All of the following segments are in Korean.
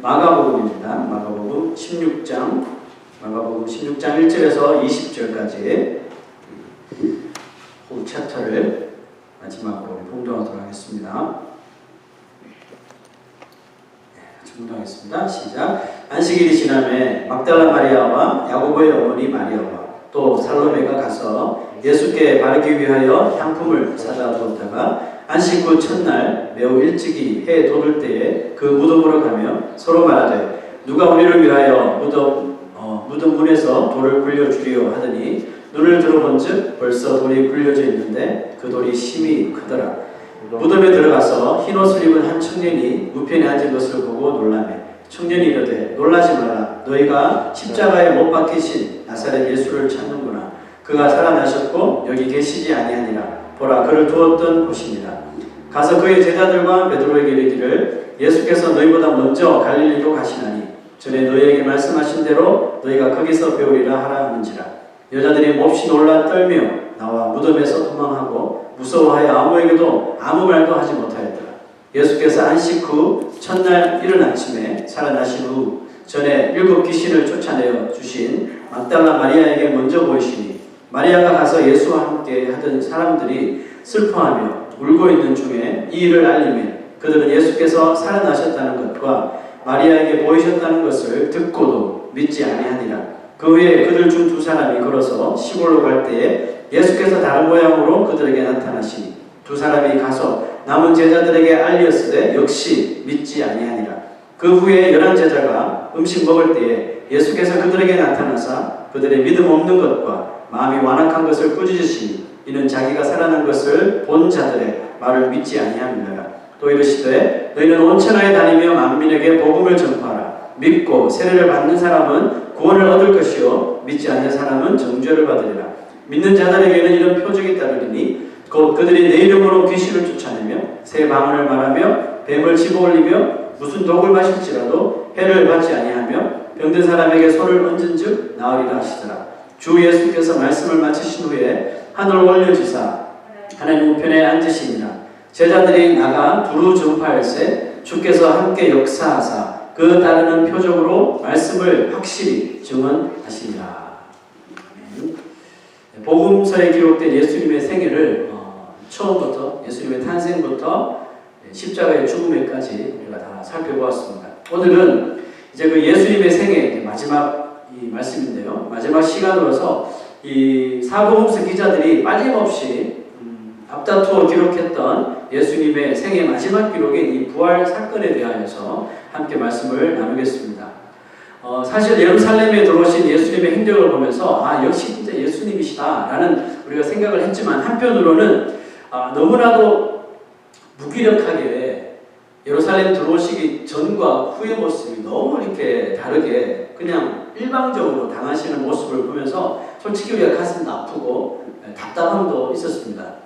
마가복음입니다. 마가복음 16장 1절에서 20절까지 그 챕터를 마지막으로 봉독하도록 하겠습니다. 봉독하겠습니다. 시작. 안식일이 지나매 막달라 마리아와 야고보의 어머니 마리아와 또 살로메가 가서 예수께 바르기 위하여 향품을 사다 두었다가 안식 후 첫날 매우 일찍이 해 돋을 때에 그 무덤으로 가며 서로 말하되 누가 우리를 위하여 무덤 문에서 돌을 굴려주리요 하더니 눈을 들어본즉 벌써 돌이 굴려져 있는데 그 돌이 심히 크더라. 무덤에 들어가서 흰옷을 입은 한 청년이 우편에 앉은 것을 보고 놀라매 청년이 이르되 놀라지 말라. 너희가 십자가에 못 박히신 나사렛 예수를 찾는구나. 그가 살아나셨고 여기 계시지 아니하니라. 보라, 그를 두었던 곳입니다. 가서 그의 제자들과 베드로에게 이르기를 예수께서 너희보다 먼저 갈릴리로 가시나니 전에 너희에게 말씀하신 대로 너희가 거기서 배우리라 하라 하는지라. 여자들이 몹시 놀라 떨며 나와 무덤에서 도망하고 무서워하여 아무에게도 아무 말도 하지 못하였더라. 예수께서 안식 후 첫날 이른 아침에 살아나신 후 전에 7 귀신을 쫓아내어 주신 막달라 마리아에게 먼저 보이시니 마리아가 가서 예수와 함께 하던 사람들이 슬퍼하며 울고 있는 중에 이 일을 알리매 그들은 예수께서 살아나셨다는 것과 마리아에게 보이셨다는 것을 듣고도 믿지 아니하니라. 그 후에 그들 중 2 사람이 걸어서 시골로 갈 때에 예수께서 다른 모양으로 그들에게 나타나시니 2 사람이 가서 남은 제자들에게 알렸으되 역시 믿지 아니하니라. 그 후에 11 제자가 음식 먹을 때에 예수께서 그들에게 나타나사 그들의 믿음 없는 것과 마음이 완악한 것을 꾸짖으시니 이는 자기가 살아난 것을 본 자들의 말을 믿지 아니함이니라. 또 이르시되 너희는 온 천하에 다니며 만민에게 복음을 전파하라. 믿고 세례를 받는 사람은 구원을 얻을 것이요 믿지 않는 사람은 정죄를 받으리라. 믿는 자들에게는 이런 표적이 따르리니 곧 그들이 내 이름으로 귀신을 쫓아내며 새 방언을 말하며 뱀을 집어올리며 무슨 독을 마실지라도 해를 받지 아니하며 병든 사람에게 손을 얹은즉 나으리라 하시더라. 주 예수께서 말씀을 마치신 후에 하늘로 올려지사 하나님 우편에 앉으시니라. 제자들이 나가 두루 전파할세 주께서 함께 역사하사 그 따르는 표적으로 말씀을 확실히 증언하시니라. 복음서에 기록된 예수님의 생애를 처음부터 예수님의 탄생부터 십자가의 죽음에까지 우리가 다 살펴보았습니다. 오늘은 이제 그 예수님의 생애 마지막 이 말씀인데요. 마지막 시간으로서 이 사복음서 기자들이 빠짐없이 앞다투어 기록했던 예수님의 생애 마지막 기록인 이 부활 사건에 대하여서 함께 말씀을 나누겠습니다. 사실 예루살렘에 들어오신 예수님의 행적을 보면서 역시 진짜 예수님이시다 라는 우리가 생각을 했지만 한편으로는 너무나도 무기력하게 예루살렘 들어오시기 전과 후의 모습이 너무 이렇게 다르게 그냥 일방적으로 당하시는 모습을 보면서 솔직히 우리가 가슴도 아프고 답답함도 있었습니다.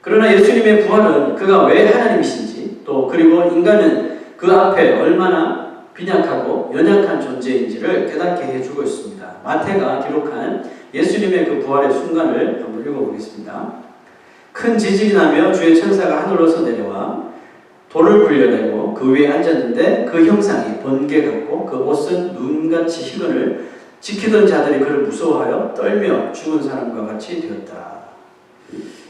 그러나 예수님의 부활은 그가 왜 하나님이신지 또 그리고 인간은 그 앞에 얼마나 빈약하고 연약한 존재인지를 깨닫게 해주고 있습니다. 마태가 기록한 예수님의 그 부활의 순간을 한번 읽어보겠습니다. 큰 지진이 나며 주의 천사가 하늘로서 내려와 돌을 굴려내고 그 위에 앉았는데 그 형상이 번개 같고 그 옷은 눈같이 희근을 지키던 자들이 그를 무서워하여 떨며 죽은 사람과 같이 되었다.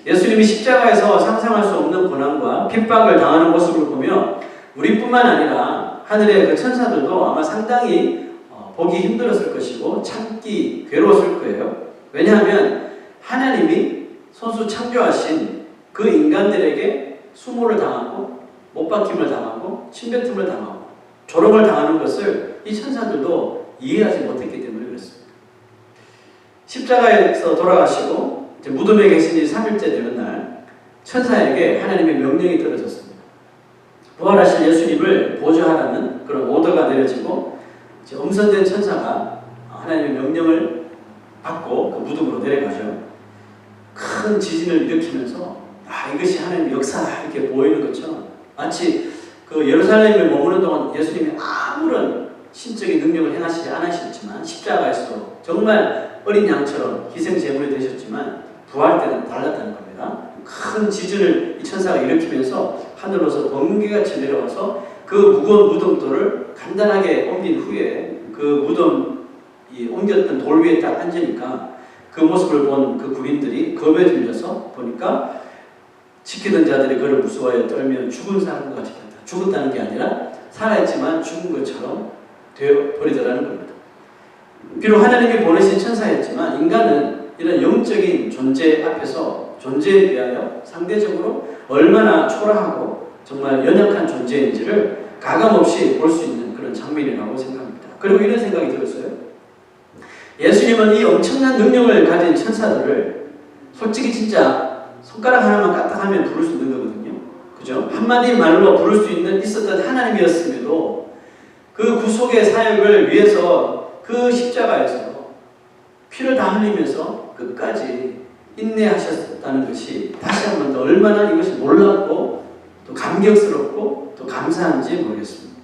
예수님이 십자가에서 상상할 수 없는 고난과 핍박을 당하는 모습을 보며 우리뿐만 아니라 하늘의 그 천사들도 아마 상당히 보기 힘들었을 것이고 참기 괴로웠을 거예요. 왜냐하면 하나님이 손수 창조하신 그 인간들에게 수모를 당하고 못 박힘을 당하고 침뱉음을 당하고 조롱을 당하는 것을 이 천사들도 이해하지 못했기 때문에 그렇습니다. 십자가에서 돌아가시고 이제 무덤에 계신 지 3일째 되는 날 천사에게 하나님의 명령이 떨어졌습니다. 부활하신 예수님을 보좌하라는 그런 오더가 내려지고 이제 엄선된 천사가 하나님의 명령을 받고 그 무덤으로 내려가죠. 큰 지진을 일으키면서 이것이 하나님의 역사다 이렇게 보이는 것처럼 마치 그 예루살렘에 머무는 동안 예수님이 아무런 신적인 능력을 행하시지 않으셨지만 십자가에서 정말 어린 양처럼 희생 제물이 되셨지만 부활 때는 달랐다는 겁니다. 큰 지진을 이 천사가 일으키면서 하늘로서 번개같이 내려와서 그 무거운 무덤돌을 간단하게 옮긴 후에 그 무덤이 옮겼던 돌 위에 딱 앉으니까 그 모습을 본 그 군인들이 겁에 들려서 보니까 지키던 자들이 그를 무서워하여 떨며 죽은 사람과 같이 된다. 죽었다는 게 아니라 살아있지만 죽은 것처럼 되어버리더라는 겁니다. 비록 하나님이 보내신 천사였지만 인간은 이런 영적인 존재 앞에서 존재에 비하여 상대적으로 얼마나 초라하고 정말 연약한 존재인지를 가감없이 볼 수 있는 그런 장면이라고 생각합니다. 그리고 이런 생각이 들었어요. 예수님은 이 엄청난 능력을 가진 천사들을 솔직히 진짜 손가락 하나만 까딱하면 부를 수 있는 거거든요. 그죠? 한마디 말로 부를 수 있었던 하나님이었음에도 그 구속의 사역을 위해서 그 십자가에서 피를 다 흘리면서 끝까지 인내하셨다는 것이 다시 한 번 더 얼마나 이것이 놀랍고 또 감격스럽고 또 감사한지 모르겠습니다.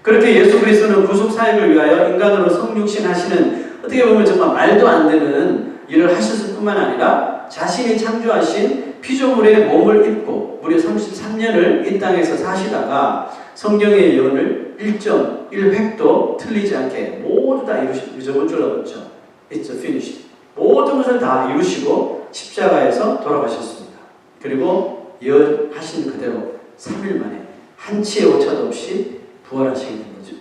그렇게 예수 그리스도는 구속 사역을 위하여 인간으로 성육신하시는 어떻게 보면 정말 말도 안 되는 일을 하셨을 뿐만 아니라 자신이 창조하신 피조물의 몸을 입고 무려 33년을 이 땅에서 사시다가 성경의 예언을 1.1획도 틀리지 않게 모두 다 이루시고, 저번 주에 나왔죠. It's finished. 모든 것을 다 이루시고 십자가에서 돌아가셨습니다. 그리고 예언하신 그대로 3일 만에 한치의 오차도 없이 부활하시게 된 거죠.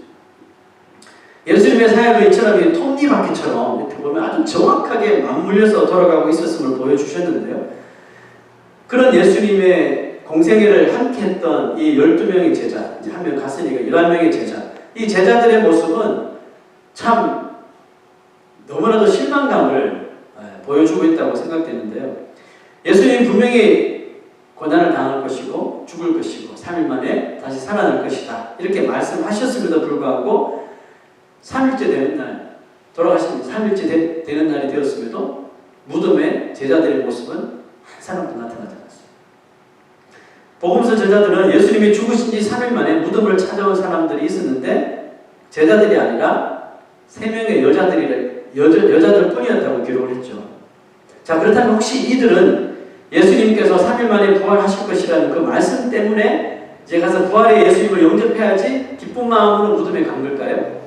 예수님의 사역은 이처럼 톱니바퀴처럼 이렇게 보면 아주 정확하게 맞물려서 돌아가고 있었음을 보여주셨는데요. 그런 예수님의 공생애를 함께 했던 이 12명의 제자, 이제 한 명 갔으니까 11명의 제자, 이 제자들의 모습은 참 너무나도 실망감을 보여주고 있다고 생각되는데요. 예수님 분명히 고난을 당할 것이고 죽을 것이고 3일 만에 다시 살아날 것이다 이렇게 말씀하셨음에도 불구하고 3일째 되는 날, 돌아가신 3일째 되는 날이 되었음에도 무덤에 제자들의 모습은 한 사람도 나타나지 않았어요. 복음서 제자들은 예수님이 죽으신 지 3일 만에 무덤을 찾아온 사람들이 있었는데 제자들이 아니라 3명의 여자들 뿐이었다고 기록을 했죠. 자, 그렇다면 혹시 이들은 예수님께서 3일 만에 부활하실 것이라는 그 말씀 때문에 이제 가서 부활의 예수님을 영접해야지 기쁜 마음으로 무덤에 간 걸까요?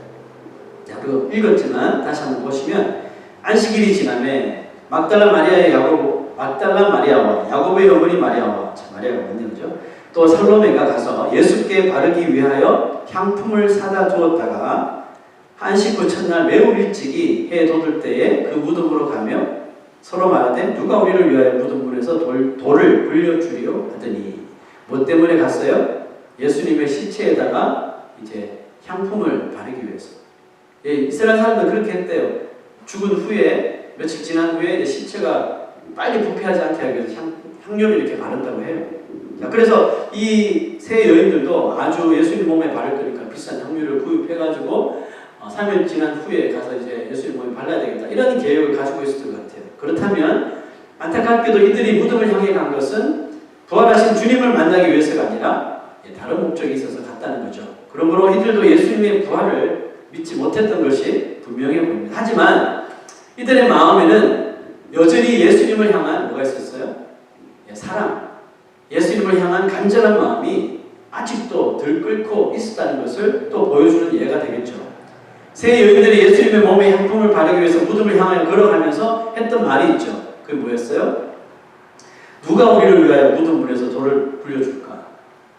자, 그거 읽었지만 다시 한번 보시면 안식일이 지남에 막달라 마리아와 야고보의 어머니 마리아가 맞네요, 그죠? 또 살로메가 가서 예수께 바르기 위하여 향품을 사다 주었다가 안식 후 첫날 매우 일찍이 해 돋을 때에 그 무덤으로 가며 서로 말하되 누가 우리를 위하여 무덤문에서 돌을 굴려주리요 하더니 뭐 때문에 갔어요? 예수님의 시체에다가 이제 향품을 바르기 위해서. 예, 이스라엘 사람들 그렇게 했대요. 죽은 후에 며칠 지난 후에 이제 시체가 빨리 부패하지 않게 하기 위해서 향료를 이렇게 바른다고 해요. 자, 그래서 이 세 여인들도 아주 예수님 몸에 바를 거니까 비싼 향료를 구입해가지고 3일 지난 후에 가서 이제 예수님 몸에 발라야 되겠다 이런 계획을 가지고 있었던 것 같아요. 그렇다면 안타깝게도 이들이 무덤을 향해 간 것은 부활하신 주님을 만나기 위해서가 아니라 다른 목적이 있어서 갔다는 거죠. 그러므로 이들도 예수님의 부활을 믿지 못했던 것이 분명해 보입니다. 하지만 이들의 마음에는 여전히 예수님을 향한 뭐가 있었어요? 사랑, 예수님을 향한 간절한 마음이 아직도 들끓고 있었다는 것을 또 보여주는 예가 되겠죠. 세 여인들이 예수님의 몸에 향품을 바르기 위해서 무덤을 향하여 걸어가면서 했던 말이 있죠. 그게 뭐였어요? 누가 우리를 위하여 무덤문에서 돌을 굴려줄까?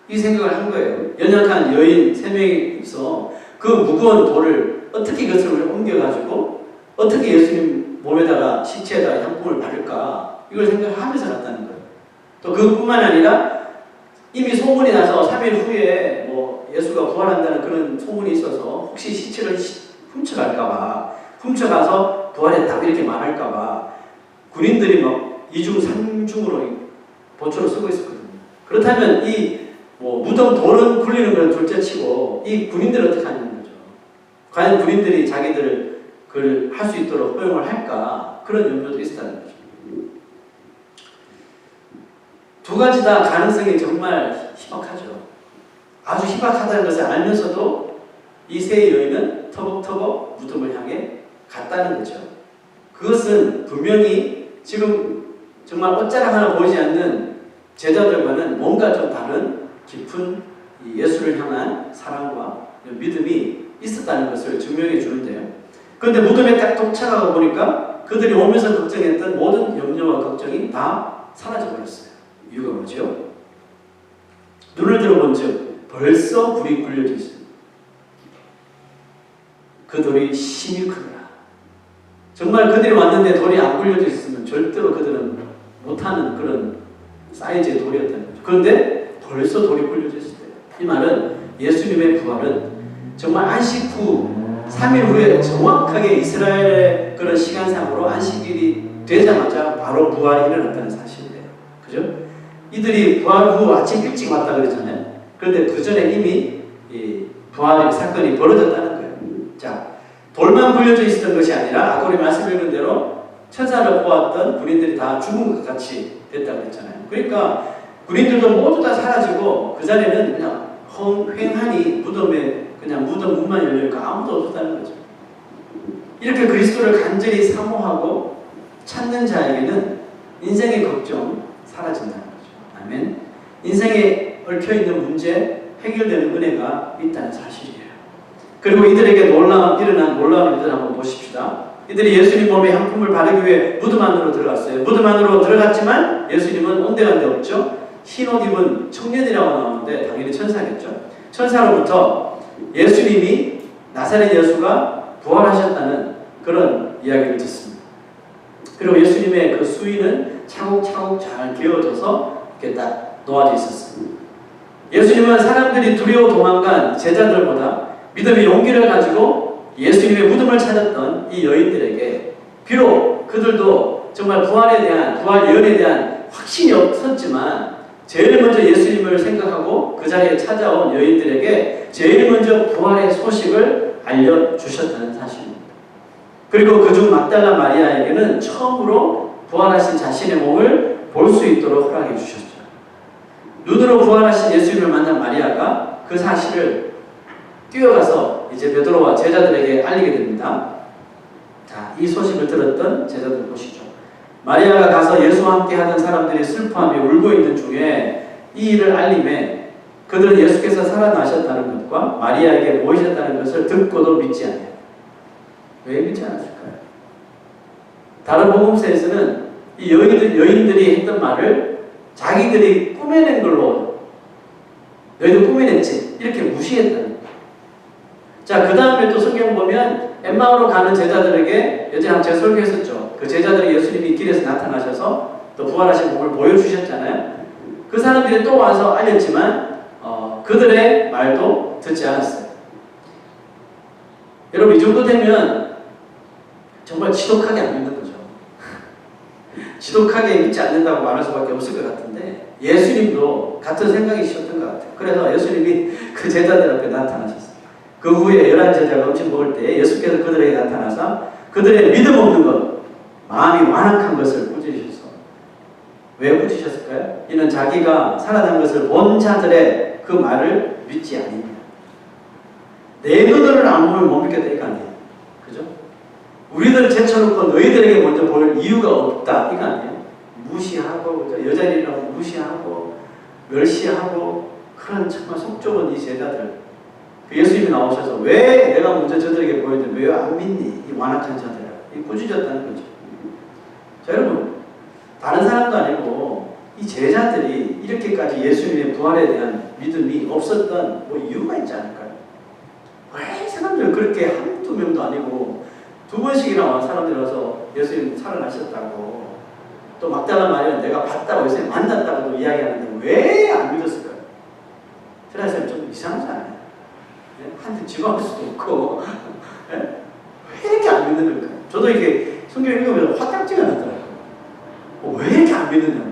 이 생각을 한 거예요. 연약한 여인 3명이서 그 무거운 돌을 어떻게 이것을 옮겨가지고 어떻게 예수님 몸에다가 시체에다가 향품을 바를까? 이걸 생각하면서 갔다는 거예요. 또 그뿐만 아니라 이미 소문이 나서 3일 후에 뭐 예수가 부활한다는 그런 소문이 있어서 혹시 시체를 훔쳐갈까봐, 훔쳐가서 부활했다고 이렇게 말할까봐 군인들이 막 2중 3중으로 보초를 쓰고 있었거든요. 그렇다면 이 뭐 무덤 돌은 굴리는 건 둘째치고 이 군인들은 어떻게 하는 거죠? 과연 군인들이 자기들을 그걸 할 수 있도록 허용을 할까? 그런 염려도 있었다는 거죠. 두 가지 다 가능성이 정말 희박하죠. 아주 희박하다는 것을 알면서도 이 세 여인은 터벅터벅 무덤을 향해 갔다는 거죠. 그것은 분명히 지금 정말 옷자락 하나 보이지 않는 제자들과는 뭔가 좀 다른 깊은 이 예수를 향한 사랑과 믿음이 있었다는 것을 증명해 주는데요. 그런데 무덤에 딱 도착하고 보니까 그들이 오면서 걱정했던 모든 염려와 걱정이 다 사라져 버렸어요. 이유가 뭐죠? 눈을 들어본 즉 벌써 불이 굴려져 있습니다. 그 돌이 심히 크더라. 정말 그들이 왔는데 돌이 안 굴려져 있으면 절대로 그들은 못하는 그런 사이즈의 돌이었다는 거죠. 그런데 벌써 돌이 굴려져 있었대요. 이 말은 예수님의 부활은 정말 안식 후 3일 후에 정확하게 이스라엘의 그런 시간상으로 안식일이 되자마자 바로 부활이 일어났다는 사실이에요. 그죠? 이들이 부활 후 아침 일찍 왔다 그랬잖아요. 그런데 그 전에 이미 이 부활 사건이 벌어졌다는 거예요. 자, 돌만 굴려져 있었던 것이 아니라 아까 우리 말씀 읽은 대로 천사를 보았던 군인들이 다 죽은 것 같이 됐다고 했잖아요. 그러니까 군인들도 모두 다 사라지고 그 자리는 그냥 휑하니 무덤에 그냥 무덤 문만 열려있고 아무도 없었다는 거죠. 이렇게 그리스도를 간절히 사모하고 찾는 자에게는 인생의 걱정 사라진다는 거죠. 아멘. 인생에 얽혀있는 문제 해결되는 은혜가 있다는 사실이에요. 그리고 이들에게 일어난 놀라운 일들 한번 보십시다. 이들이 예수님 몸에 향품을 바르기 위해 무덤 안으로 들어갔어요. 무덤 안으로 들어갔지만 예수님은 온데간데 없죠. 흰 옷 입은 청년이라고 나오는데 당연히 천사겠죠. 천사로부터 예수님이 나사렛 예수가 부활하셨다는 그런 이야기를 듣습니다. 그리고 예수님의 그 수위는 차곡차곡 잘 기어져서 이렇게 딱 놓아져 있었습니다. 예수님은 사람들이 두려워 도망간 제자들보다 믿음의 용기를 가지고 예수님의 무덤을 찾았던 이 여인들에게 비록 그들도 정말 부활 예언에 대한 확신이 없었지만 제일 먼저 예수님을 생각하고 그 자리에 찾아온 여인들에게 제일 먼저 부활의 소식을 알려주셨다는 사실입니다. 그리고 그중 막달라 마리아에게는 처음으로 부활하신 자신의 몸을 볼 수 있도록 허락해 주셨죠. 눈으로 부활하신 예수님을 만난 마리아가 그 사실을 뛰어가서 이제 베드로와 제자들에게 알리게 됩니다. 자, 이 소식을 들었던 제자들 보시죠. 마리아가 가서 예수와 함께 하던 사람들이 슬퍼하며 울고 있는 중에 이 일을 알림에 그들은 예수께서 살아나셨다는 것과 마리아에게 모이셨다는 것을 듣고도 믿지 않아요. 왜 믿지 않았을까요? 다른 복음서에서는 이 여인들이 했던 말을 자기들이 꾸며낸 걸로 너희도 꾸며냈지 이렇게 무시했다는 거예요. 자, 그 다음에 또 성경 보면 엠마오로 가는 제자들에게 예전에 제가 설교했었죠. 그 제자들이 예수님이 길에서 나타나셔서 또 부활하신 몸을 보여주셨잖아요. 그 사람들이 또 와서 알렸지만 그들의 말도 듣지 않았어요. 여러분 이 정도 되면 정말 지독하게 안 믿는 거죠. 지독하게 믿지 않는다고 말할 수밖에 없을 것 같은데 예수님도 같은 생각이셨던 것 같아요. 그래서 예수님이 그 제자들 앞에 나타나셨어요. 그 후에 11제자가 음식 먹을 때 예수께서 그들에게 나타나서 그들의 믿음 없는 것, 마음이 완악한 것을 꾸짖으셔서 왜 꾸짖으셨을까요? 이는 자기가 살아난 것을 본 자들의 그 말을 믿지 아니냐. 내 눈으로는 안 보면 못 믿겠다 이거 아니에요. 그죠? 우리들 제쳐놓고 너희들에게 먼저 볼 이유가 없다 이거 아니에요. 무시하고 그죠? 여자들이라고 무시하고 멸시하고 그런 정말 속 좁은 이 제자들 예수님이 나오셔서 왜 내가 먼저 저들에게 보였는데 왜 안 믿니? 이 완악한 자들아. 이 꾸짖었다는 거죠. 자, 여러분 다른 사람도 아니고 이 제자들이 이렇게까지 예수님의 부활에 대한 믿음이 없었던 뭐 이유가 있지 않을까요? 왜 사람들 그렇게 한두 명도 아니고 2번씩이나 와 사람들이 와서 예수님 살아나셨다고 또 막달라 마리아는 내가 봤다고 예수님 만났다고도 이야기하는데 왜 안 믿었을까요? 저는 좀 이상하지 않아요? 한테 지방할 수도 없고 왜 이렇게 안 믿는 걸까요? 저도 이게 성경 읽으면서 화딱지가 나더라고요. 왜 이렇게 안 믿느냐.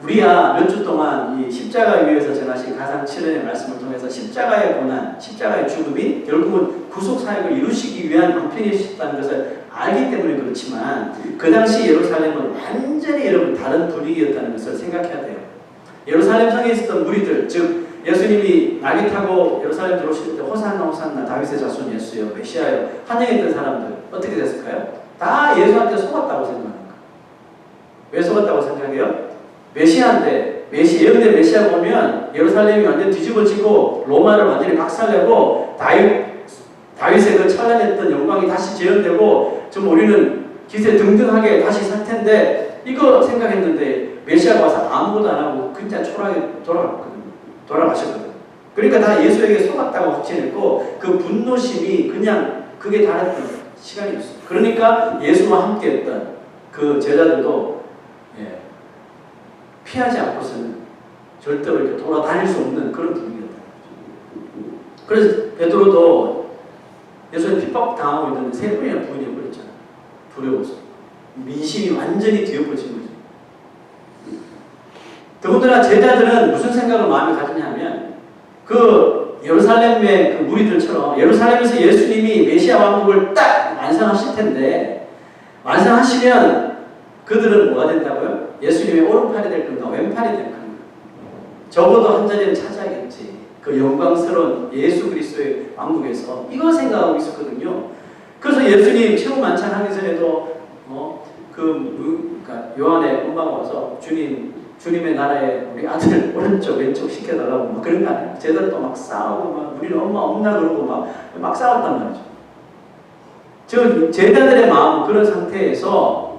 우리야 몇 주 동안 이 십자가 위에서 전하신 가상 7년의 말씀을 통해서 십자가의 고난, 십자가의 죽음이 결국은 구속사역을 이루시기 위한 방편이셨다는 것을 알기 때문에 그렇지만 그 당시 예루살렘은 완전히 여러분 다른 분위기였다는 것을 생각해야 돼요. 예루살렘 성에 있었던 무리들, 즉 예수님이 날개 타고 예루살렘 들어오실 때 호산나 호산나 다윗의 자손 예수여 메시아여 환영했던 사람들 어떻게 됐을까요? 다 예수한테 속았다고 생각합니다. 왜 속았다고 생각해요? 메시아인데 예언의 메시아가 오면 예루살렘이 완전히 뒤집어지고 로마를 완전히 박살내고 다윗의 그 찬란했던 영광이 다시 재현되고 좀 우리는 기세 등등하게 다시 살 텐데 이거 생각했는데 메시아가 와서 아무것도 안 하고 그냥 초라하게 돌아가셨거든요. 그러니까 다 예수에게 속았다고 확신했고 그 분노심이 그냥 그게 달했던 시간이었어요. 그러니까 예수와 함께했던 그 제자들도 피하지 않고서는 절대로 이렇게 돌아다닐 수 없는 그런 분위기였다. 그래서 베드로도 예수님 핍박 당하고 있는데 세 번이나 부인해버렸잖아요. 두려워서. 민심이 완전히 뒤엎어진 거죠. 더군다나 제자들은 무슨 생각을 마음에 가지냐면 그 예루살렘의 그 무리들처럼 예루살렘에서 예수님이 메시아 왕국을 딱 완성하실 텐데 완성하시면 그들은 뭐가 된다고요? 예수님의 오른팔이 될 건가 왼팔이 될 건가? 적어도 한 자리는 찾아야겠지. 그 영광스러운 예수 그리스도의 왕국에서 이거 생각하고 있었거든요. 그래서 예수님 최후 만찬하기 전에도 그러니까 요한의 엄마가 와서 주님의 나라에 우리 아들 오른쪽 왼쪽 시켜달라고 막 그런 거 아니에요. 제자들도 막 싸우고 막 우리는 엄마 없나 그러고 막 싸웠단 말이죠. 즉 제자들의 마음은 그런 상태에서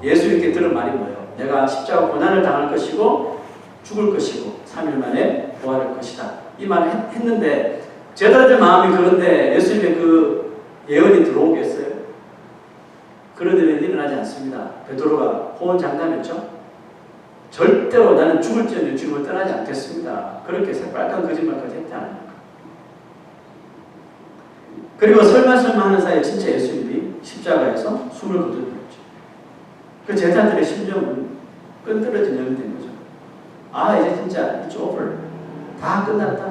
예수 이렇게 들은 말이 뭐예요? 내가 십자가 고난을 당할 것이고 죽을 것이고 3일 만에 부활할 것이다. 이 말을 했는데 제자들 마음이 그런데 예수님의 그 예언이 들어오겠어요? 그런 일은 일어나지 않습니다. 베드로가 호언장담했죠. 절대로 나는 죽을지언정 주님을 떠나지 않겠습니다. 그렇게 새빨간 거짓말까지 했다는 거예요. 그리고 설마 하는 사이에 진짜 예수님이 십자가에서 숨을 거두었죠. 그 제자들의 심정은 끈떨어진 영이 된 거죠. 아 이제 진짜 it's over. 다 끝났다.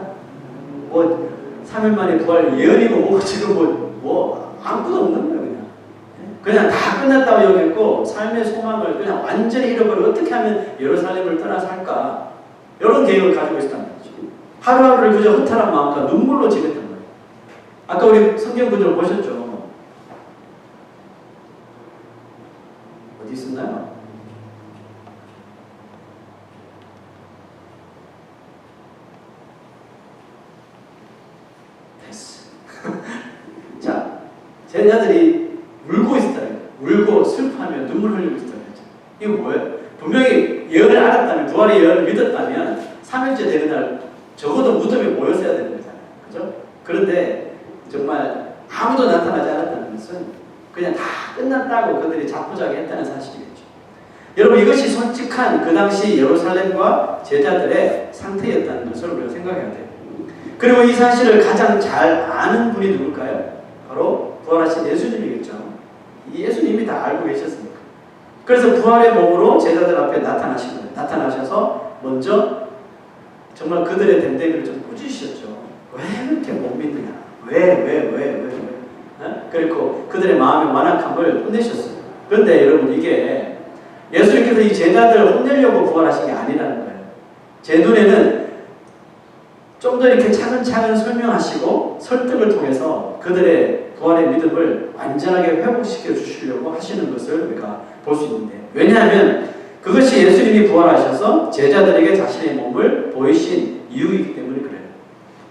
뭐 3일 만에 부활 예언이고 뭐고 지금 뭐 아무것도 없는 거예요. 그냥 다 끝났다고 여겼고 삶의 소망을 그냥 완전히 잃어버리고 어떻게 하면 예루살렘을 떠나서 할까 이런 계획을 가지고 있었단 말이죠. 하루하루를 그저 허탈한 마음과 눈물로 지냈단 말이에요. 아까 우리 성경 구절 보셨죠? 어디 있었나요? 됐어. 자, 제자들이 울고 있었다는 거예요. 울고 슬퍼하며 눈물 흘리고 있었다는 거죠. 이거 뭐예요? 분명히 예언을 알았다면, 부활의 예언을 믿었다면 3일째 되는 날 적어도 무덤에 모였어야 되는 거잖아요. 그죠? 그런데 정말 아무도 나타나지 않았다는 것은 그냥 다 끝났다고 그들이 자포자기 했다는 사실이겠죠. 여러분 이것이 솔직한 그 당시 예루살렘과 제자들의 상태였다는 것을 우리가 생각해야 돼요. 그리고 이 사실을 가장 잘 아는 분이 누굴까요? 바로 부활하신 예수님이겠죠. 이 예수님이 다 알고 계셨으니까. 그래서 부활의 몸으로 제자들 앞에 나타나신 거예요. 나타나셔서 먼저 정말 그들의 댐댐이를 좀 꾸짖으셨죠. 왜 이렇게 못 믿느냐? 왜? 그리고 그들의 마음의 완악함을 혼내셨어요. 그런데 여러분 이게 예수님께서 이 제자들을 혼내려고 부활하신 게 아니라는 거예요. 제 눈에는 좀 더 이렇게 차근차근 설명하시고 설득을 통해서 그들의 부활의 믿음을 완전하게 회복시켜 주시려고 하시는 것을 우리가 볼 수 있는데요. 왜냐하면 그것이 예수님이 부활하셔서 제자들에게 자신의 몸을 보이신 이유이기 때문에 그래요.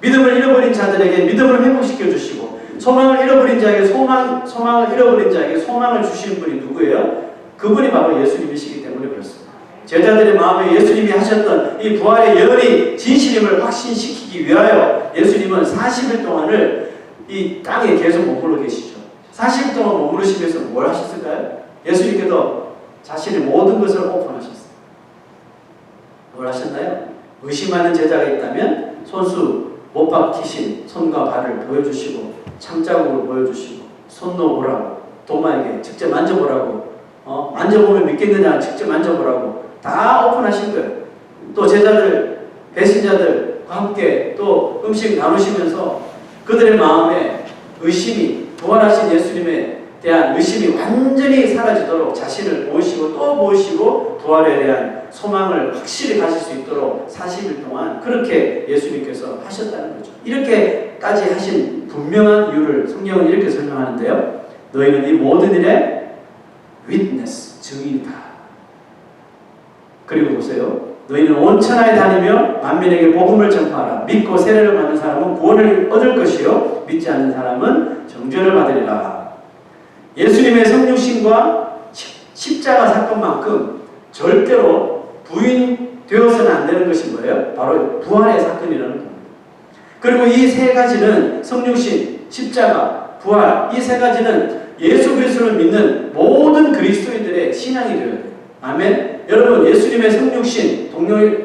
믿음을 잃어버린 자들에게 믿음을 회복시켜 주시고 소망을 잃어버린 자에게 소망을 주시는 분이 누구예요? 그분이 바로 예수님이시기 때문에 그렇습니다. 제자들의 마음에 예수님이 하셨던 이 부활의 예언이 진실임을 확신시키기 위하여 예수님은 40일 동안을 이 땅에 계속 머물러 계시죠. 40일 동안 머무르시면서 뭘 하셨을까요? 예수님께서 자신의 모든 것을 오픈하셨어요. 뭘 하셨나요? 의심하는 제자가 있다면 손수 못 박히신 손과 발을 보여주시고 참자국을 보여주시고 손 놓으라고 도마에게 직접 만져보라고 만져보면 믿겠느냐 직접 만져보라고 다 오픈하신 거예요. 또 제자들 배신자들과 함께 또 음식 나누시면서 그들의 마음에 의심이 부활하신 예수님에 대한 의심이 완전히 사라지도록 자신을 모으시고 또 모으시고 부활에 대한 소망을 확실히 가질 수 있도록 40일 동안 그렇게 예수님께서 하셨다는 거죠. 이렇게까지 하신 분명한 이유를 성경은 이렇게 설명하는데요. 너희는 이 모든 일의 witness, 증인이다. 그리고 보세요. 너희는 온 천하에 다니며 만민에게 복음을 전파하라. 믿고 세례를 받는 사람은 구원을 얻을 것이요 믿지 않는 사람은 정죄를 받으리라. 예수님의 성육신과 십자가 사건만큼 절대로 부인되어서는 안 되는 것이 뭐예요? 바로 부활의 사건이라는 겁니다. 그리고 이 세 가지는 성육신, 십자가, 부활, 이 세 가지는 예수 그리스도를 믿는 모든 그리스도인들의 신앙이 되어야 돼요. 아멘. 여러분, 예수님의 성육신,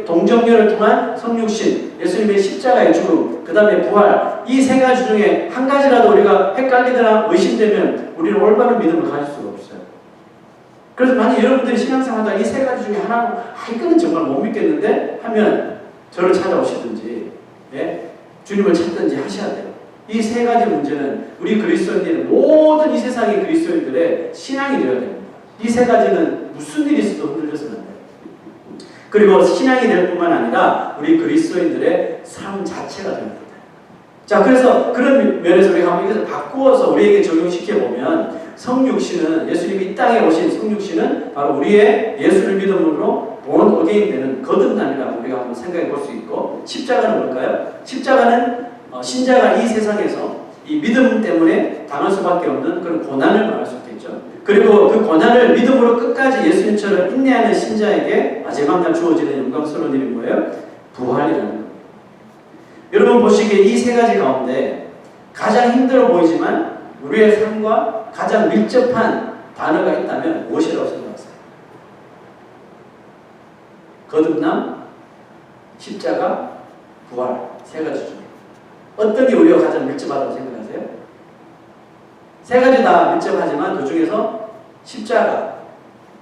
동정녀를 통한 성육신, 예수님의 십자가의 죽음, 그 다음에 부활, 이 세 가지 중에 한 가지라도 우리가 헷갈리거나 의심되면 우리는 올바른 믿음을 가질 수가 없어요. 그래서 만약 여러분들이 신앙생활하다 이 세 가지 중에 하나, 이거는 정말 못 믿겠는데 하면 저를 찾아오시든지, 예? 주님을 찾든지 하셔야 돼요. 이 세 가지 문제는 우리 그리스도인들의 모든 이 세상의 그리스도인들의 신앙이 되어야 됩니다. 이 세 가지는 무슨 일이 있어도 흔들려서는 안 돼요. 그리고 신앙이 될 뿐만 아니라 우리 그리스도인들의 삶 자체가 됩니다. 자, 그래서 그런 면에서 우리가 한번 이것을 바꾸어서 우리에게 적용시켜보면 성육신은, 예수님이 이 땅에 오신 성육신은 바로 우리의 예수를 믿음으로 본 어게인 되는 거듭남이라고 우리가 한번 생각해 볼 수 있고, 십자가는 뭘까요? 십자가는 신자가 이 세상에서 이 믿음 때문에 당할 수밖에 없는 그런 고난을 말할 수 있겠죠. 그리고 그 고난을 믿음으로 끝까지 예수님처럼 인내하는 신자에게 마지막 날 주어지는 영광스러운 일이 뭐예요? 부활이라는 겁니다. 여러분 보시기에 이 세 가지 가운데 가장 힘들어 보이지만 우리의 삶과 가장 밀접한 단어가 있다면 무엇이라고 생각하세요? 거듭남, 십자가, 부활, 세 가지 중에 어떤 게 우리가 가장 밀접하다고 생각하세요? 세 가지 다 밀접하지만 그 중에서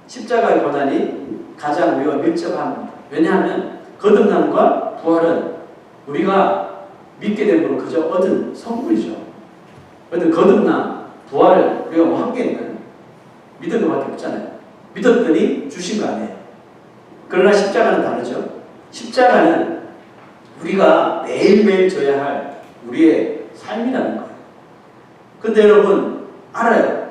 십자가의 고난이 가장 우리와 밀접합니다. 왜냐하면 거듭남과 부활은 우리가 믿게 됨으로 그저 얻은 선물이죠. 그런데 거듭남, 부활을 우리가 뭐 한 게 있나요? 믿은 것밖에 없잖아요. 믿었더니 주신 거 아니에요. 그러나 십자가는 다르죠. 십자가는 우리가 매일매일 져야 할 우리의 삶이라는 거예요. 근데 여러분 알아요.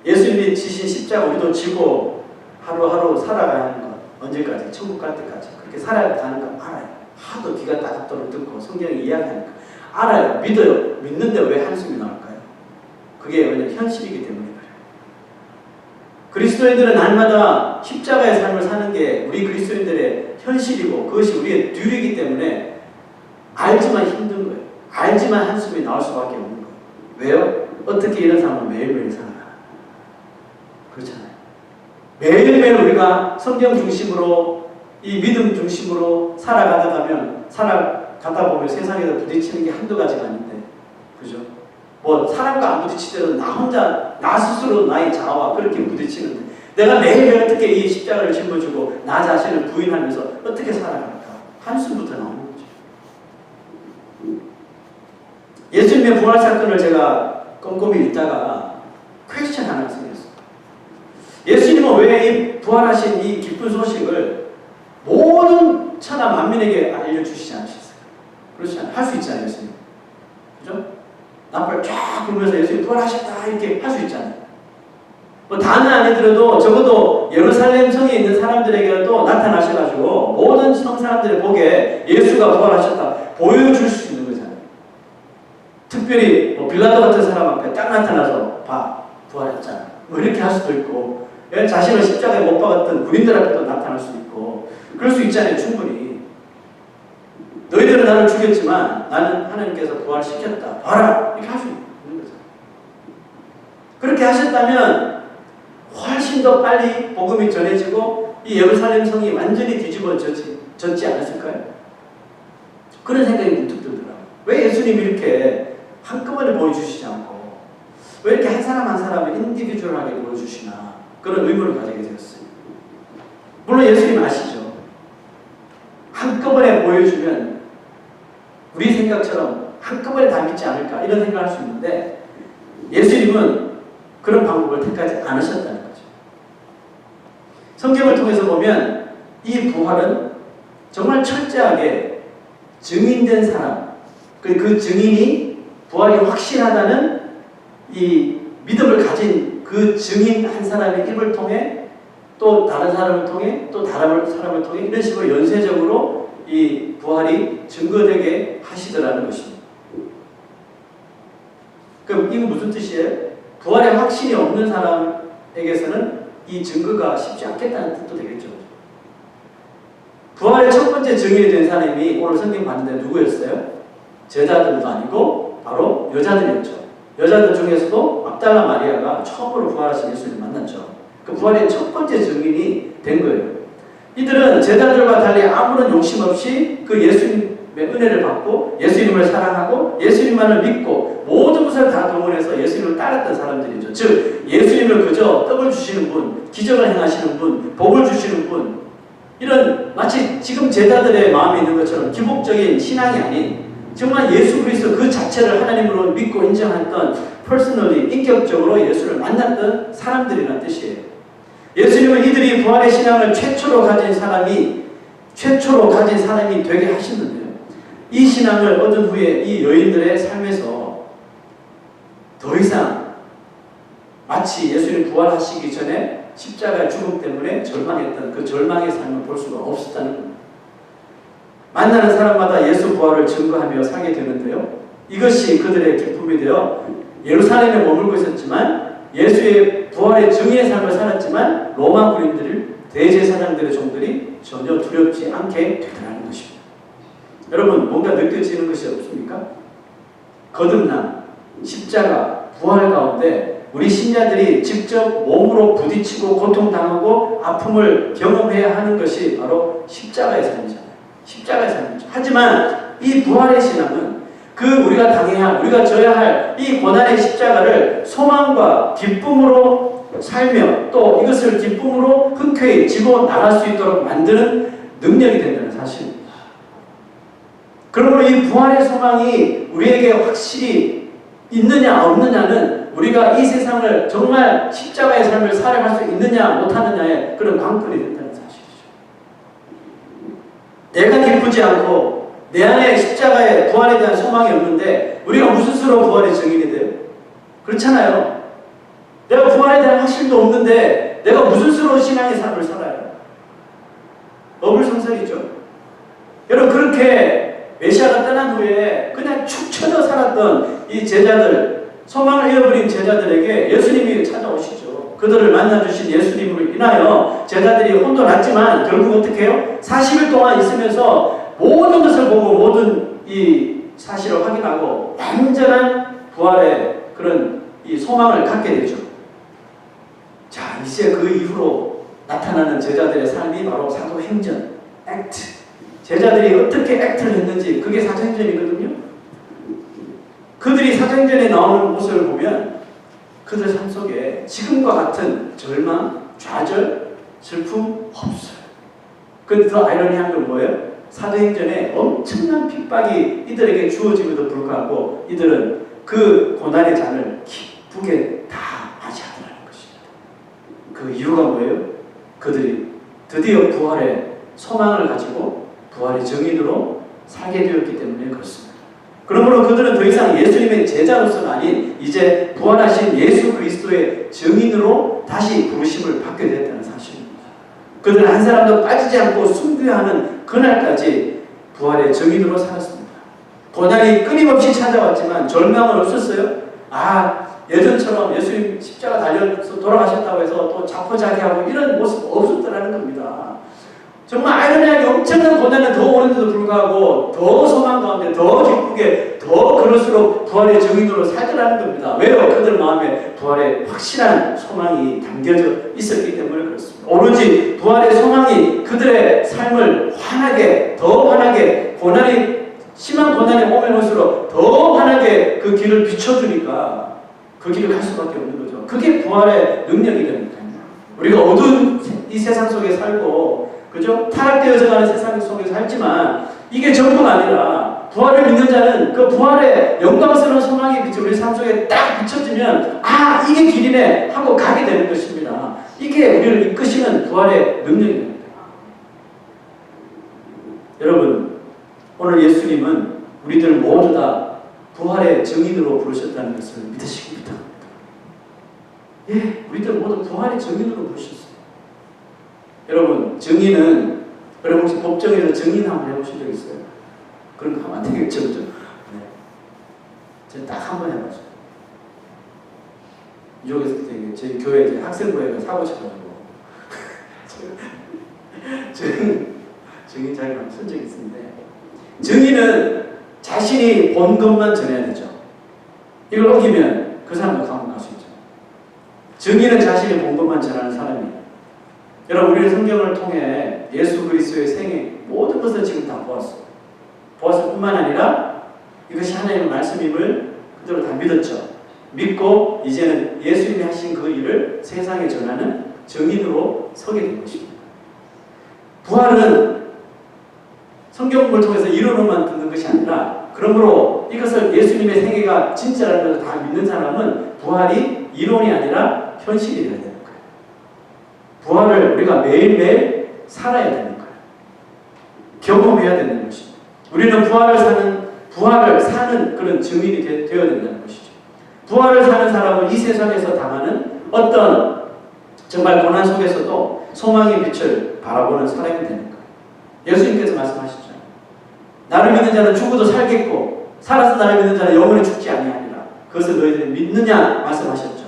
예수님이 지신 십자가 우리도 지고 하루하루 살아가야 하는 것. 언제까지? 천국 갈 때까지. 그렇게 살아가는 거 알아요. 하도 귀가 따갑도록 듣고 성경이 이야기하니까 알아요. 믿어요. 믿는데 왜 한숨이 나올까요? 그게 왜냐하면 현실이기 때문에 그래요. 그리스도인들은 날마다 십자가의 삶을 사는 게 우리 그리스도인들의 현실이고 그것이 우리의 듀리이기 때문에 알지만 힘든 거예요. 알지만 한숨이 나올 수밖에 없는 거예요. 왜요? 어떻게 이런 삶을 매일매일 살아가? 그렇잖아요. 매일매일 우리가 성경 중심으로 이 믿음 중심으로 살아가다 보면 세상에서 부딪히는 게 한두 가지가 아닌데, 그죠? 뭐 사람과 안 부딪히더라도 나 혼자, 나 스스로 나의 자아와 그렇게 부딪히는데 내가 매일매일 어떻게 이 십자가를 짊어지고 나 자신을 부인하면서 어떻게 살아갈까? 한숨부터 나오는 거죠. 예수님의 부활 사건을 제가 꼼꼼히 읽다가 퀘스천 하나 생겼어요. 예수님은 왜 이 부활하신 이 기쁜 소식을 모든 천하 만민에게 알려주시지 않으셨어요? 그렇지 않아요? 할 수 있잖아요, 예수님. 그죠? 나팔 쫙 불면서 예수님 부활하셨다 이렇게 할 수 있잖아요. 뭐 다는 아니더라도 적어도 예루살렘 성에 있는 사람들에게라도 나타나셔가지고 모든 성 사람들의 보게 예수가 부활하셨다 보여줄 수 있는 거잖아요. 특별히 뭐 빌라도 같은 사람 앞에 딱 나타나서 봐 부활했잖아 뭐 이렇게 할 수도 있고, 자신을 십자가에 못 박았던 군인들 앞에도 나타날 수 있고 그럴 수 있잖아요. 충분히 너희들은 나를 죽였지만 나는 하나님께서 부활시켰다 봐라 이렇게 할 수 있는 거죠. 그렇게 하셨다면 훨씬 더 빨리 복음이 전해지고 이 예루살렘 성이 완전히 뒤집어졌지 않았을까요? 그런 생각이 문득 들더라고요. 왜 예수님이 이렇게 한꺼번에 보여주시지 않고 왜 이렇게 한 사람 한 사람을 인디비주얼하게 보여주시나 그런 의문을 가지게 되었어요. 물론 예수님 아시죠? 한꺼번에 보여주면 우리 생각처럼 한꺼번에 다 믿지 않을까 이런 생각을 할 수 있는데 예수님은 그런 방법을 택하지 않으셨다는 거죠. 성경을 통해서 보면 이 부활은 정말 철저하게 증인된 사람, 그 증인이 부활이 확실하다는 이 믿음을 가진 그 증인 한 사람의 입을 통해 또 다른 사람을 통해, 또 다른 사람을 통해 이런 식으로 연쇄적으로 이 부활이 증거되게 하시더라는 것입니다. 그럼 이건 무슨 뜻이에요? 부활의 확신이 없는 사람에게서는 이 증거가 쉽지 않겠다는 뜻도 되겠죠. 부활의 첫 번째 증인이 된 사람이 오늘 성경 봤는데 누구였어요? 제자들도 아니고 바로 여자들이었죠. 여자들 중에서도 막달라 마리아가 처음으로 부활하신 예수님을 만났죠. 그 부활의 첫 번째 증인이 된 거예요. 이들은 제자들과 달리 아무런 욕심 없이 그 예수님의 은혜를 받고 예수님을 사랑하고 예수님만을 믿고 모든 것을 다 동원해서 예수님을 따랐던 사람들이죠. 즉 예수님을 그저 떡을 주시는 분, 기적을 행하시는 분, 복을 주시는 분, 이런 마치 지금 제자들의 마음에 있는 것처럼 기복적인 신앙이 아닌 정말 예수 그리스도 그 자체를 하나님으로 믿고 인정했던 퍼스널리 인격적으로 예수를 만났던 사람들이라는 뜻이에요. 예수님은 이들이 부활의 신앙을 최초로 가진 사람이 되게 하시는데요. 이 신앙을 얻은 후에 이 여인들의 삶에서 더 이상 마치 예수님 부활하시기 전에 십자가의 죽음 때문에 절망했던 그 절망의 삶을 볼 수가 없었다는 겁니다. 만나는 사람마다 예수 부활을 증거하며 살게 되는데요. 이것이 그들의 기쁨이 되어 예루살렘에 머물고 있었지만 예수의 부활의 증인의 삶을 살았지만 로마 군인들, 대제사장들의 종들이 전혀 두렵지 않게 되더라는 것입니다. 여러분 뭔가 느껴지는 것이 없습니까? 거듭남, 십자가, 부활 가운데 우리 신자들이 직접 몸으로 부딪히고 고통당하고 아픔을 경험해야 하는 것이 바로 십자가의 삶이잖아요. 십자가의 삶이죠. 하지만 이 부활의 신앙은 그 우리가 당해야 할, 우리가 져야 할 이 고난의 십자가를 소망과 기쁨으로 살며 또 이것을 기쁨으로 흔쾌히 지고 나갈 수 있도록 만드는 능력이 된다는 사실입니다. 그러므로 이 부활의 소망이 우리에게 확실히 있느냐 없느냐는 우리가 이 세상을 정말 십자가의 삶을 살아갈 수 있느냐 못하느냐의 그런 관건이 된다는 사실이죠. 내가 기쁘지 않고 내 안에 십자가의 부활에 대한 소망이 없는데 우리가 무슨 수로 부활의 증인이 돼요? 그렇잖아요. 내가 부활에 대한 확신도 없는데 내가 무슨 수로 신앙의 삶을 살아요? 어불성설이죠. 여러분 그렇게 메시아가 떠난 후에 그냥 축 처져 살았던 이 제자들, 소망을 잃어버린 제자들에게 예수님이 찾아오시죠. 그들을 만나주신 예수님으로 인하여 제자들이 혼돈났지만 결국 어떻게 해요? 40일 동안 있으면서 모든 것을 보고 모든 이 사실을 확인하고 완전한 부활의 그런 이 소망을 갖게 되죠. 자, 이제 그 이후로 나타나는 제자들의 삶이 바로 사도행전, 액트. 제자들이 어떻게 액트를 했는지 그게 사도행전이거든요. 그들이 사도행전에 나오는 모습을 보면 그들 삶 속에 지금과 같은 절망, 좌절, 슬픔 없어요. 근데 더 아이러니한 건 뭐예요? 사도행전에 엄청난 핍박이 이들에게 주어짐에도 불구하고 이들은 그 고난의 잔을 기쁘게 다 맞이하더라는 것입니다. 그 이유가 뭐예요? 그들이 드디어 부활의 소망을 가지고 부활의 증인으로 살게 되었기 때문에 그렇습니다. 그러므로 그들은 더 이상 예수님의 제자로서가 아닌 이제 부활하신 예수 그리스도의 증인으로 다시 부르심을 받게 되었다는 사실입니다. 그들은 한 사람도 빠지지 않고 순교하는 그날까지 부활의 증인으로 살았습니다. 고난이 끊임없이 찾아왔지만 절망은 없었어요. 예전처럼 예수님 십자가 달려서 돌아가셨다고 해서 또 자포자기하고 이런 모습 없었더라는 겁니다. 정말 아이러니하게 엄청난 고난은 더 오는데도 불구하고 더 소망 가운데 더 기쁘게 더 그럴수록 부활의 증인으로 살더라는 겁니다. 왜요? 그들 마음에 부활의 확실한 소망이 담겨져 있었기 때문에 그렇습니다. 오로지 부활의 소망이 그들의 삶을 더 환하게 심한 고난이 오면 올수록 더 환하게 그 길을 비춰주니까 그 길을 갈 수밖에 없는 거죠. 그게 부활의 능력이 됩니다. 우리가 어두운 이 세상 속에 살고 그죠? 타락되어져 가는 세상 속에 살지만 이게 전부가 아니라 부활을 믿는 자는 그 부활의 영광스러운 소망이 우리 삶 속에 딱 비춰지면 이게 길이네 하고 가게 되는 것입니다. 이게 우리를 이끄시는 부활의 능력입니다. 여러분 오늘 예수님은 우리들 모두 다 부활의 증인으로 부르셨다는 것을 믿으시기 바랍니다. 우리들 모두 부활의 증인으로 부르셨어요. 여러분, 증인은, 여러분 혹시 법정에서 증인 한번 해보신 적 있어요? 그런 거 하면 안 되겠죠, 그죠? 네. 제가 딱 한 번 해봤어요. 이쪽에서 저희 교회 이제 학생부에 사고 쳐가지고 증인 자리를 쓴 적이 있는데, 증인은 자신이 본 것만 전해야 되죠. 이걸 어기면 그 사람도 감옥 갈 수 있죠. 증인은 자신이 본 것만 전하는 사람이에요. 여러분, 우리는 성경을 통해 예수 그리스도의 생애 모든 것을 지금 다 보았어요. 보았을 뿐만 아니라 이것이 하나님의 말씀임을 그대로 다 믿었죠. 믿고 이제는 예수님이 하신 그 일을 세상에 전하는 증인으로 서게 된 것입니다. 부활은 성경을 통해서 이론으로만 듣는 것이 아니라, 그러므로 이것을 예수님의 생애가 진짜라는 것을 다 믿는 사람은 부활이 이론이 아니라 현실이 되어야 되는 거예요. 부활을 우리가 매일매일 살아야 되는 거예요. 경험해야 되는 것입니다. 우리는 부활을 사는 그런 증인이 되어야 된다는 것이죠. 부활을 사는 사람은 이 세상에서 당하는 어떤 정말 고난 속에서도 소망의 빛을 바라보는 사람이 되는 거예요. 예수님께서 말씀하셨죠. 나를 믿는 자는 죽어도 살겠고 살아서 나를 믿는 자는 영원히 죽지 아니하리라. 그것을 너희들이 믿느냐 말씀하셨죠.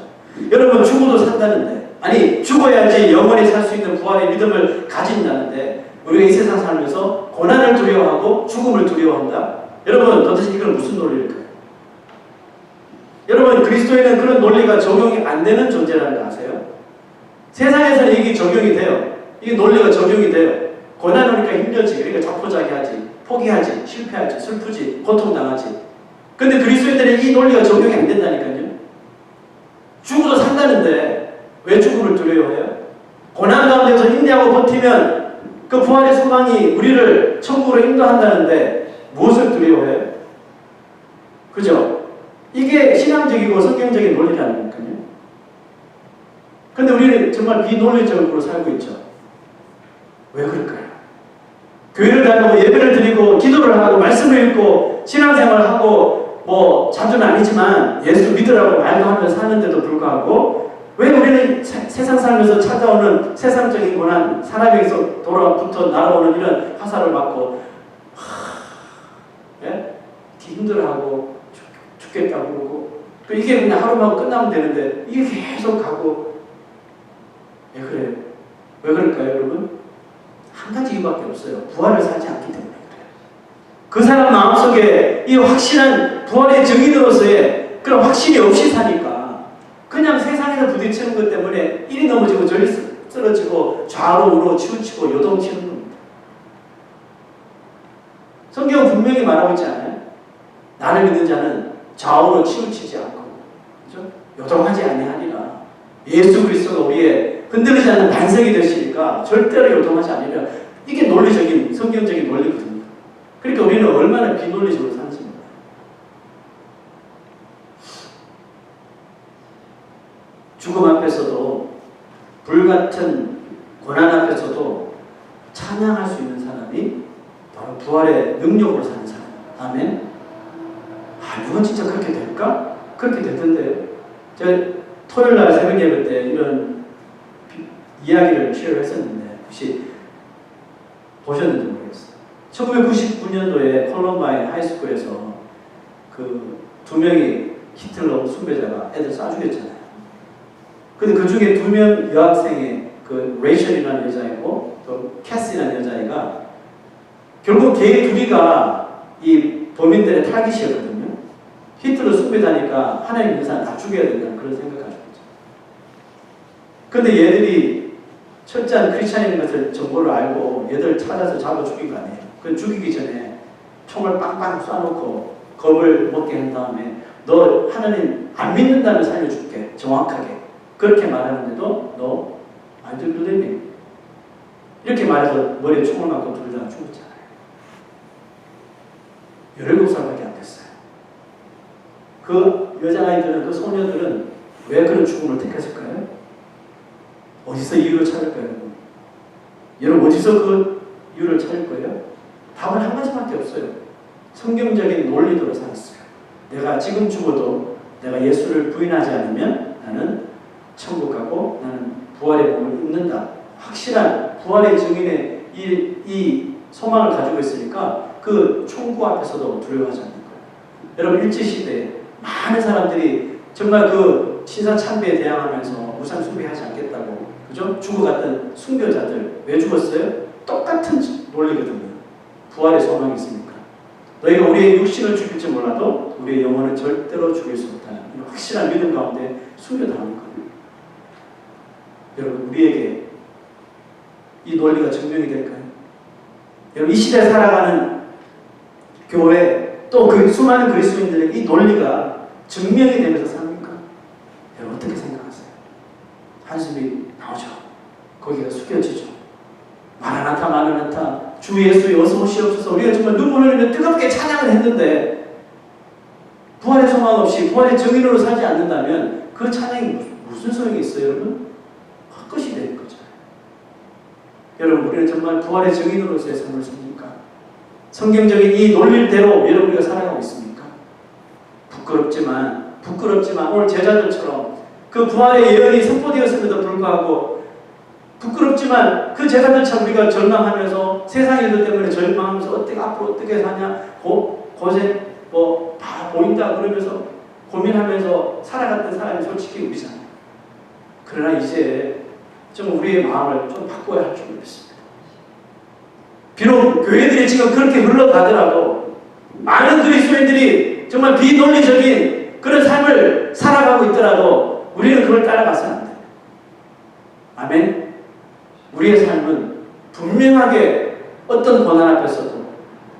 여러분, 죽어도 산다는데, 아니 죽어야지 영원히 살 수 있는 부활의 믿음을 가진다는데, 우리가 이 세상 살면서 고난을 두려워하고 죽음을 두려워한다. 여러분, 도대체 이건 무슨 논리일까요? 여러분, 그리스도에는 그런 논리가 적용이 안 되는 존재라는 거 아세요? 세상에서는 이게 적용이 돼요. 이게 논리가 적용이 돼요. 고난 오니까 힘들지. 그러니까 자포자기하지, 포기하지, 실패하지, 슬프지, 고통당하지. 근데 그리스도인들은 이 논리가 적용이 안 된다니까요. 죽어도 산다는데 왜 죽음을 두려워해요? 고난 가운데서 힘내하고 버티면 그 부활의 소망이 우리를 천국으로 인도한다는데 무엇을 두려워해요? 그죠? 이게 신앙적이고 성경적인 논리라는 거니까요. 근데 우리는 정말 비논리적으로 살고 있죠. 왜 그럴까요? 교회를 다니고 예배를 드리고 기도를 하고 말씀을 읽고 신앙생활을 하고 뭐 자주는 아니지만 예수 믿으라고 말도 하면서 사는데도 불구하고 왜 우리는 세상 살면서 찾아오는 세상적인 고난, 사람에게서 돌아부터 날아오는 이런 화살을 맞고 예? 힘들어하고 죽겠다고 그러고 또 이게 그냥 하루만 끝나면 되는데 이게 계속 가고 왜 그래요? 왜 그럴까요, 여러분? 한 가지 이유밖에 없어요. 부활을 살지 않기 때문에 그래요. 그 사람 마음속에 이 확실한 부활의 증인으로서의 그런 확신이 없이 사니까 그냥 세상에서 부딪히는 것 때문에 이리 넘어지고 저리 쓰러지고 좌로 우로 치우치고 요동치는 겁니다. 성경은 분명히 말하고 있지 않아요? 나를 믿는 자는 좌우로 치우치지 않고 그렇죠? 요동하지 아니하리라. 예수 그리스도가 우리의 흔들리지 않는 반석이 되시니까 절대로 요동하지 않으리라. 이게 논리적인 성경적인 논리거든요. 그러니까 우리는 얼마나 비논리적으로 사는지 몰라요. 죽음 앞에서도 불같은 고난 앞에서도 찬양할 수 있는 사람이 바로 부활의 능력으로 사는 사람. 아멘. 이건 진짜 그렇게 될까? 그렇게 되던데요. 제가 토요일날 새벽 예배 때 이런 이야기를 쉐어를 했었는데 혹시 보셨는지 모르겠어요. 1999년도에 콜럼바인 하이스쿨에서 그 두 명이 히틀러 숭배자가 애들 쏴죽였잖아요. 근데 그 중에 2명 여학생의 그 레이첼이라는 여자이고 또 캐시라는 여자애가 결국 걔 둘이가 이 범인들의 타깃이었거든요. 히틀러 숭배자니까 하나님 있는 사람 다 죽여야 된다는 그런 생각을 가지고 있죠. 근데 얘들이 철저한 크리스찬인 것을 정보를 알고 얘들 찾아서 잡아 죽인 거 아니에요. 그 죽이기 전에 총을 빵빵 쏴놓고 겁을 먹게 한 다음에 너 하나님 안 믿는다면 살려줄게. 정확하게. 그렇게 말하는데도 너 I don't believe me. 이렇게 말해서 머리에 총을 맞고 둘 다 죽었잖아요. 17살밖에 안 됐어요. 그 여자아이들은, 그 소녀들은 왜 그런 죽음을 택했을까요? 어디서 이유를 찾을까요, 여러분? 여러분, 어디서 그 이유를 찾을 거예요? 답은 한 가지밖에 없어요. 성경적인 논리대로 살았어요. 내가 지금 죽어도 내가 예수를 부인하지 않으면 나는 천국 가고 나는 부활의 몸을 입는다. 확실한 부활의 증인의 이 소망을 가지고 있으니까 그 총구 앞에서도 두려워하지 않는 거예요. 여러분 일제시대에 많은 사람들이 정말 그 신사참배에 대항하면서 우상 숭배하지 않겠다고, 그죠? 죽어갔던 순교자들 왜 죽었어요? 똑같은 논리거든요. 부활의 소망이 있으니까. 너희가 우리의 육신을 죽일지 몰라도 우리의 영혼은 절대로 죽일 수 없다. 이런 확실한 믿음 가운데 순교당하는 거예요. 여러분 우리에게 이 논리가 증명이 될까요? 여러분 이 시대에 살아가는 교회 또 그 수많은 그리스도인들에게 이 논리가 증명이 되면서 삽니까? 여러분 어떻게 생각하세요? 한숨이 나오죠. 거기가 숙여지죠. 마라나타 마라나타 주 예수의 어서 오시옵소서. 우리가 정말 눈물을 흘리며 뜨겁게 찬양을 했는데 부활의 소망 없이 부활의 증인으로 살지 않는다면 그 찬양이 무슨 소용이 있어요, 여러분? 헛것이 되는 거죠. 여러분 우리는 정말 부활의 증인으로서의 삶을 삽니까? 성경적인 이 논리대로 여러분 우리가 살아가고 있습니까? 부끄럽지만 오늘 제자들처럼 그 부활의 예언이 선포되었음에도 불구하고 부끄럽지만 그 제자들처럼 우리가 절망하면서 세상 일들 때문에 절망하면서 어떻게 앞으로 어떻게 사냐 고생 다 보인다 그러면서 고민하면서 살아갔던 사람이 솔직히 우리잖아요. 그러나 이제 좀 우리의 마음을 좀 바꿔야 할 줄 믿습니다. 비록 교회들이 지금 그렇게 흘러가더라도 많은 그리스도인들이 정말 비논리적인 그런 삶을 살아가고 있더라도 우리는 그걸 따라가서는 안 돼요. 아멘. 우리의 삶은 분명하게 어떤 고난 앞에서도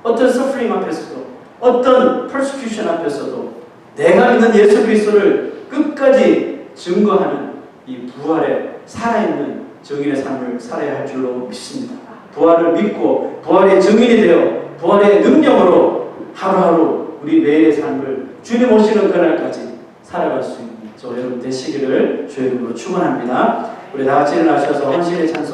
어떤 서프링 앞에서도 어떤 persecution 앞에서도 내가 믿는 예수 그리스도를 끝까지 증거하는 이 부활의 살아있는 증인의 삶을 살아야 할 줄로 믿습니다. 부활을 믿고 부활의 증인이 되어 부활의 능력으로 하루하루 우리 매일의 삶을 주님 오시는 그날까지 살아갈 수 있는 저 여러분 되시기를 주의 이름으로 축원합니다. 우리 다 같이 일어나셔서 헌신의 찬송